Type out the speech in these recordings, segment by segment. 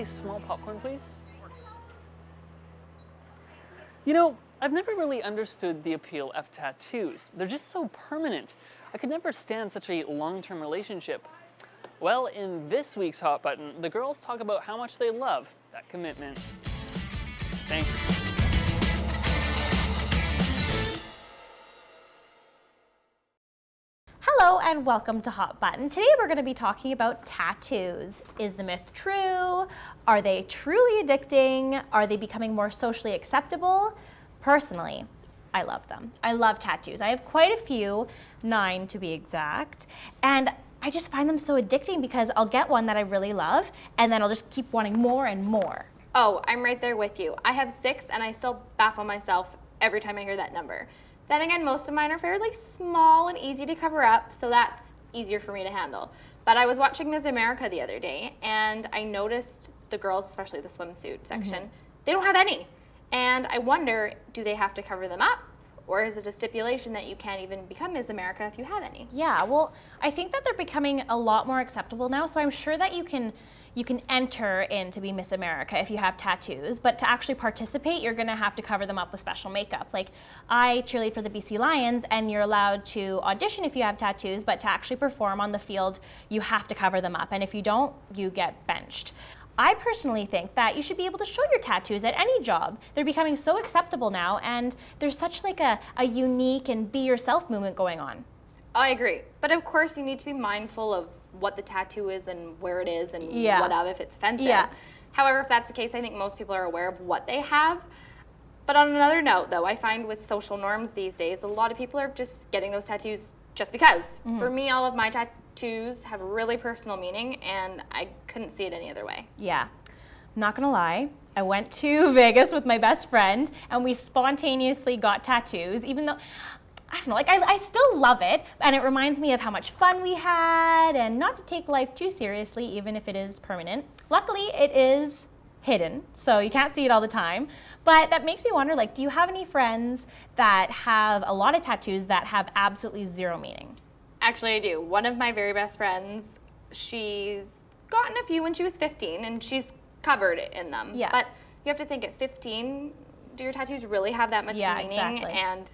a small popcorn, please? You know, I've never really understood the appeal of tattoos. They're just so permanent. I could never stand such a long-term relationship. Well, in this week's Hot Button, the girls talk about how much they love that commitment. Thanks. Hello and welcome to Hot Button. Today we're going to be talking about tattoos. Is the myth true? Are they truly addicting? Are they becoming more socially acceptable? Personally, I love them. I love tattoos. I have quite a few, 9 to be exact, and I just find them so addicting because I'll get one that I really love and then I'll just keep wanting more and more. Oh, I'm right there with you. I have 6 and I still baffle myself every time I hear that number. Then again, most of mine are fairly small and easy to cover up, so that's easier for me to handle. But I was watching Ms. America the other day, and I noticed the girls, especially the swimsuit section, they don't have any. And I wonder, do they have to cover them up? Or is it a stipulation that you can't even become Ms. America if you have any? Yeah, well, I think that they're becoming a lot more acceptable now, so I'm sure that you can enter in to be Miss America if you have tattoos, but to actually participate, you're gonna have to cover them up with special makeup. Like, I cheerlead for the BC Lions, and you're allowed to audition if you have tattoos, but to actually perform on the field, you have to cover them up, and if you don't, you get benched. I personally think that you should be able to show your tattoos at any job. They're becoming so acceptable now, and there's such like a unique and be yourself movement going on. I agree, but of course you need to be mindful of what the tattoo is and where it is and what of if it's offensive. Yeah. However, if that's the case, I think most people are aware of what they have. But on another note, though, I find with social norms these days, a lot of people are just getting those tattoos just because. For me, all of my tattoos have really personal meaning, and I couldn't see it any other way. Yeah, I'm not gonna lie. I went to Vegas with my best friend, and we spontaneously got tattoos, even though, I don't know, like I still love it, and it reminds me of how much fun we had, and not to take life too seriously, even if it is permanent. Luckily, it is hidden, so you can't see it all the time. But that makes me wonder, like, do you have any friends that have a lot of tattoos that have absolutely zero meaning? Actually, I do. One of my very best friends, she's gotten a few when she was 15, and she's covered in them. Yeah. But you have to think at 15, do your tattoos really have that much meaning? Exactly. And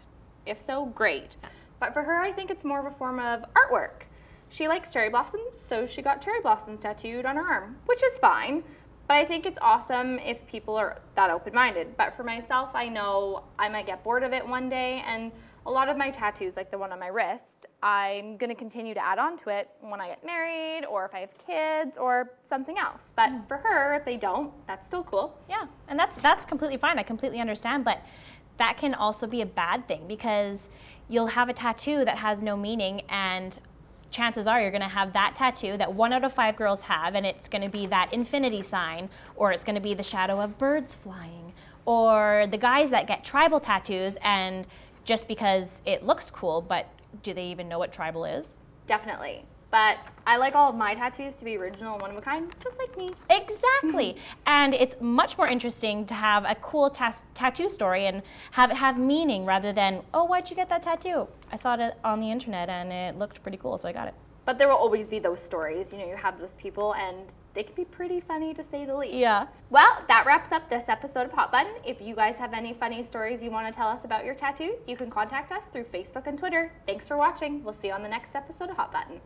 if so, great. But for her, I think it's more of a form of artwork. She likes cherry blossoms, so she got cherry blossoms tattooed on her arm, which is fine. But I think it's awesome if people are that open-minded. But for myself, I know I might get bored of it one day, and a lot of my tattoos, like the one on my wrist, I'm gonna continue to add on to it when I get married, or if I have kids, or something else. But for her, if they don't, that's still cool. Yeah, and that's completely fine. I completely understand, but that can also be a bad thing because you'll have a tattoo that has no meaning, and chances are you're gonna have that tattoo that 1 out of 5 girls have, and it's gonna be that infinity sign, or it's gonna be the shadow of birds flying, or the guys that get tribal tattoos and just because it looks cool, but do they even know what tribal is? Definitely. But I like all of my tattoos to be original and one of a kind, just like me. Exactly. And it's much more interesting to have a cool tattoo story and have it have meaning rather than, oh, why'd you get that tattoo? I saw it on the internet and it looked pretty cool, so I got it. But there will always be those stories. You know, you have those people and they can be pretty funny to say the least. Yeah. Well, that wraps up this episode of Hot Button. If you guys have any funny stories you want to tell us about your tattoos, you can contact us through Facebook and Twitter. Thanks for watching. We'll see you on the next episode of Hot Button.